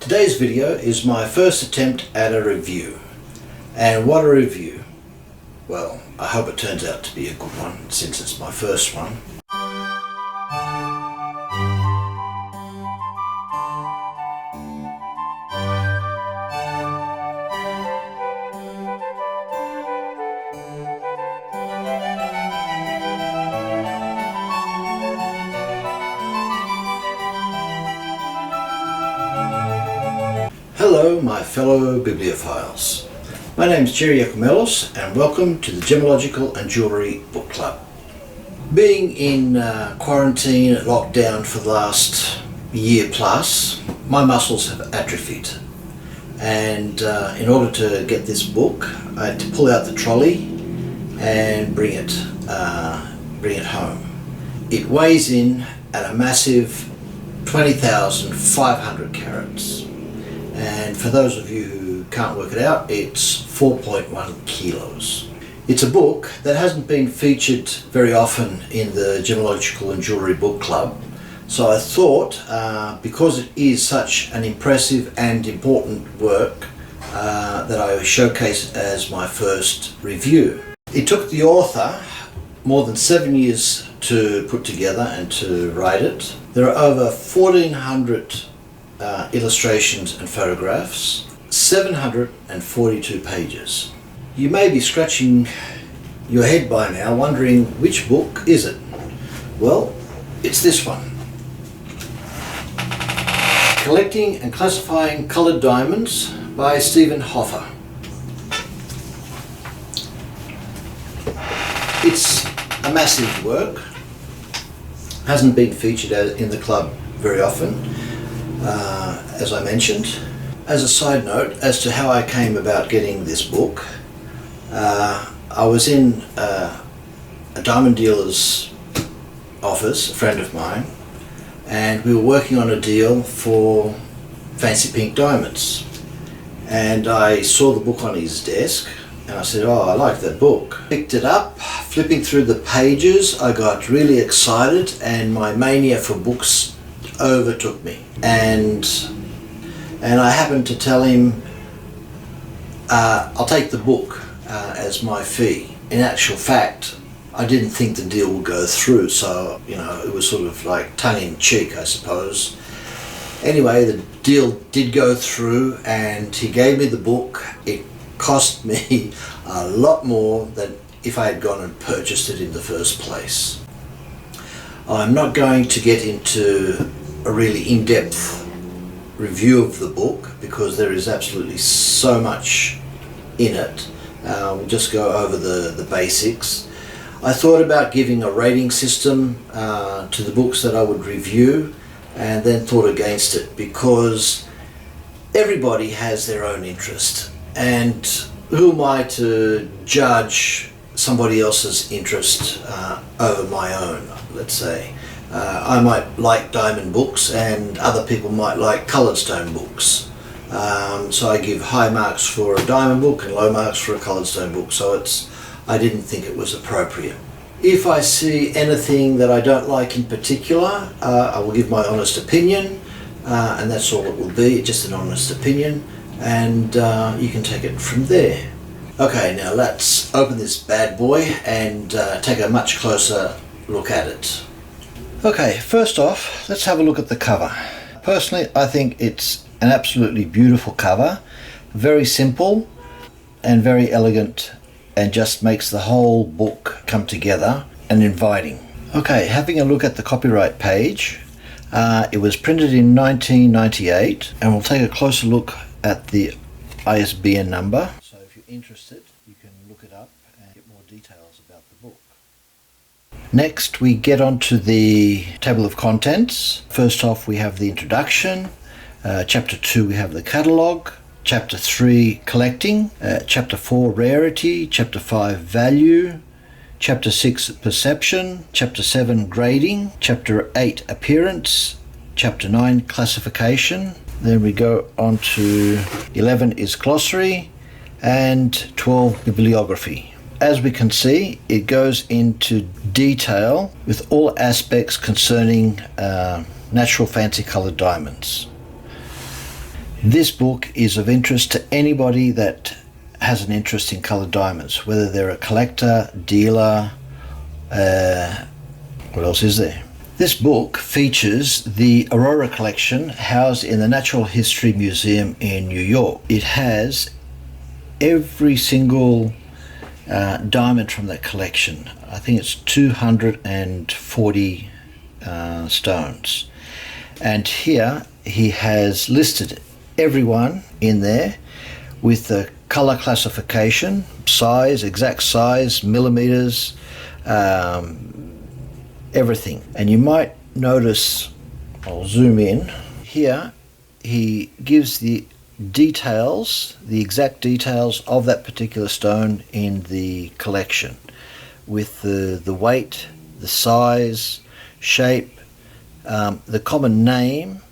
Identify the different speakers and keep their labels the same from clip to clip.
Speaker 1: Today's video is my first attempt at a review. And what a review. Well, I hope it turns out to be a good one since it's my first one. Hello my fellow bibliophiles. My name is Jerry Yakumelos and welcome to the Gemological and Jewellery Book Club. Being in quarantine and lockdown for the last year plus, my muscles have atrophied, and in order to get this book I had to pull out the trolley and bring it home. It weighs in at a massive 20,500 carats. And for those of you who can't work it out, it's 4.1 kilos. It's a book that hasn't been featured very often in the Gemological and Jewellery Book Club, so I thought because it is such an impressive and important work that I would showcase it as my first review. It took the author more than 7 years to put together and to write it. There are over 1,400 illustrations and photographs, 742 pages. You may be scratching your head by now wondering which book is it? Well, it's this one. Collecting and Classifying Coloured Diamonds by Stephen Hoffa. It's a massive work, hasn't been featured in the club very often. As I mentioned. As a side note as to how I came about getting this book, I was in a diamond dealer's office, a friend of mine, and we were working on a deal for fancy pink diamonds, and I saw the book on his desk and I said, oh, I like that book. Picked it up, flipping through the pages, I got really excited and my mania for books overtook me, and I happened to tell him I'll take the book as my fee. In actual fact, I didn't think the deal would go through, so it was sort of like tongue-in-cheek, I suppose. Anyway, the deal did go through and he gave me the book. It cost me a lot more than if I had gone and purchased it in the first place. I'm not going to get into a really in-depth review of the book because there is absolutely so much in it. We'll just go over the basics. I thought about giving a rating system to the books that I would review, and then thought against it because everybody has their own interest, and who am I to judge somebody else's interest over my own, let's say. I might like diamond books and other people might like coloured stone books. So I give high marks for a diamond book and low marks for a coloured stone book, so I didn't think it was appropriate. If I see anything that I don't like in particular, I will give my honest opinion, and that's all it will be, just an honest opinion, and you can take it from there. Okay, now let's open this bad boy and take a much closer look at it. Okay, first off, let's have a look at the cover. Personally, I think it's an absolutely beautiful cover, very simple and very elegant, and just makes the whole book come together and inviting. Okay, having a look at the copyright page, it was printed in 1998, and we'll take a closer look at the ISBN number. So if you're interested, you can look it up and get more details about the book. Next we get on to the table of contents. First off we have the introduction, chapter 2 we have the catalogue, chapter 3 collecting, chapter 4 rarity, chapter 5 value, chapter 6 perception, chapter 7 grading, chapter 8 appearance, chapter 9 classification. Then we go on to 11 is glossary and 12 bibliography. As we can see, it goes into detail with all aspects concerning natural fancy coloured diamonds. This book is of interest to anybody that has an interest in coloured diamonds, whether they're a collector, dealer, what else is there? This book features the Aurora Collection housed in the Natural History Museum in New York. It has every single diamond from that collection. I think it's 240 stones. And here he has listed everyone in there with the colour classification, size, exact size, millimeters, everything. And you might notice, I'll zoom in, here he gives the details, the exact details of that particular stone in the collection, with the weight, the size, shape, the common name,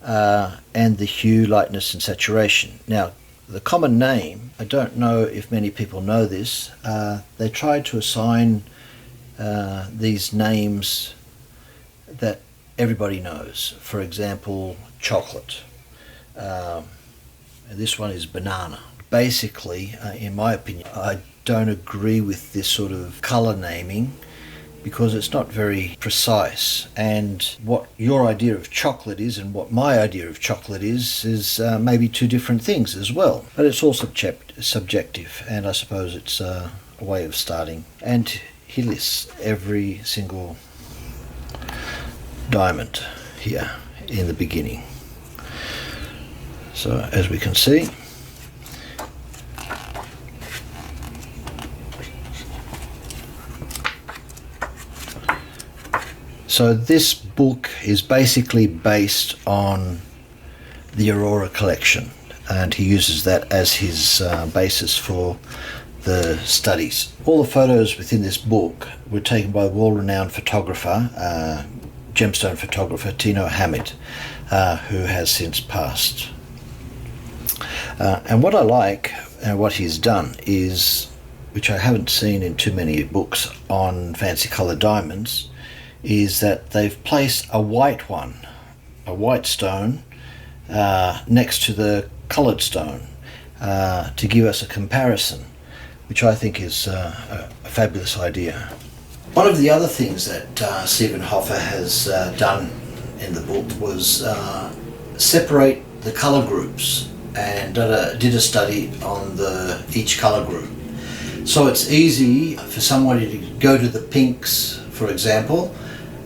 Speaker 1: and the hue, lightness and saturation. Now, the common name, I don't know if many people know this, they tried to assign these names that everybody knows. For example, chocolate. This one is banana. Basically, in my opinion, I don't agree with this sort of colour naming because it's not very precise, and what your idea of chocolate is and what my idea of chocolate is maybe two different things as well. But it's all subjective, and I suppose it's a way of starting. And he lists every single diamond here in the beginning. So as we can see, so this book is basically based on the Aurora Collection, and he uses that as his basis for the studies. All the photos within this book were taken by world-renowned photographer, gemstone photographer Tino Hamid, who has since passed. And what I like, and what he's done is, which I haven't seen in too many books on fancy coloured diamonds, is that they've placed a white one, a white stone, next to the coloured stone to give us a comparison, which I think is a fabulous idea. One of the other things that Stephen Hoffa has done in the book was separate the colour groups, and did a study on each colour group. So it's easy for somebody to go to the pinks, for example,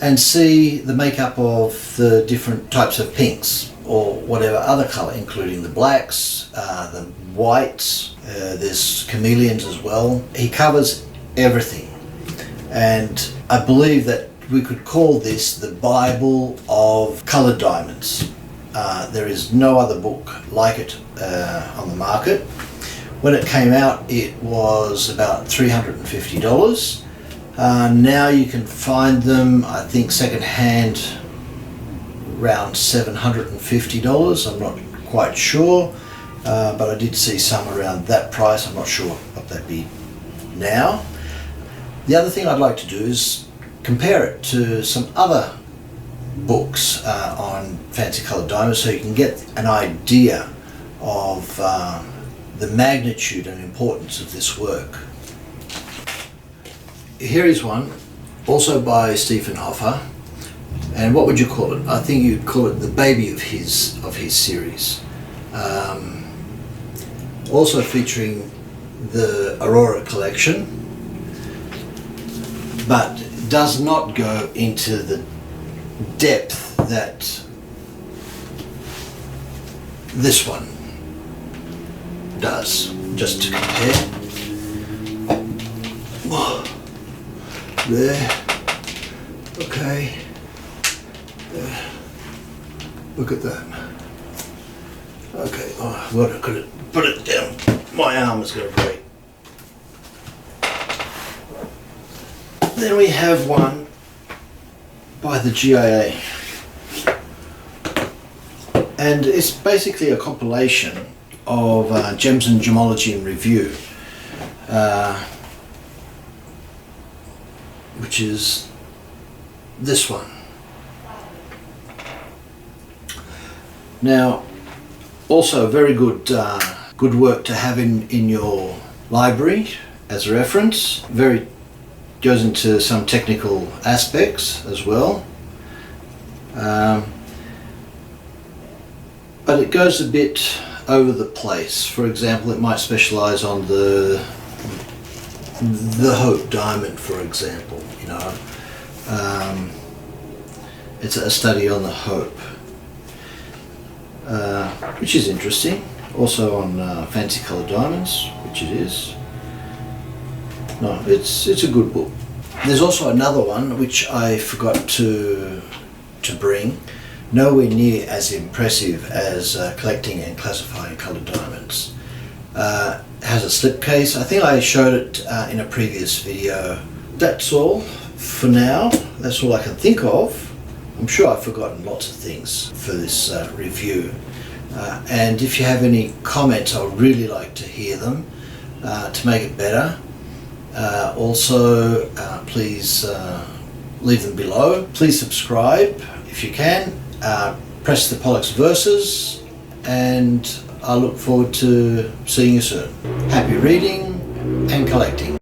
Speaker 1: and see the makeup of the different types of pinks, or whatever other colour, including the blacks, the whites, there's chameleons as well. He covers everything, and I believe that we could call this the Bible of coloured diamonds. There is no other book like it on the market. When it came out, it was about $350. Now you can find them, I think, second-hand around $750. I'm not quite sure, but I did see some around that price. I'm not sure what that'd be now. The other thing I'd like to do is compare it to some other books on fancy coloured diamonds, so you can get an idea of the magnitude and importance of this work. Here is one, also by Stephen Hoffa, and what would you call it? I think you'd call it the baby of his series. Also featuring the Aurora Collection, but does not go into the depth that this one does. Just to compare. Whoa. There. Okay. There. Look at that. Okay. Oh, what I could have put it down. My arm is going to break. Then we have one by the GIA, and it's basically a compilation of Gems and Gemology in Review, which is this one. Now, Also very good good work to have in your library as a reference. Very goes into some technical aspects as well. But it goes a bit over the place. For example, it might specialize on the Hope diamond, for example, you know. It's a study on the Hope, which is interesting. Also on fancy coloured diamonds, which it is. No, it's a good book. There's also another one which I forgot to bring. Nowhere near as impressive as collecting and classifying coloured diamonds. Has a slipcase. I think I showed it in a previous video. That's all for now. That's all I can think of. I'm sure I've forgotten lots of things for this review. And if you have any comments, I'd really like to hear them to make it better. Also, please leave them below. Please subscribe if you can. Press the Pollux Verses, and I look forward to seeing you soon. Happy reading and collecting.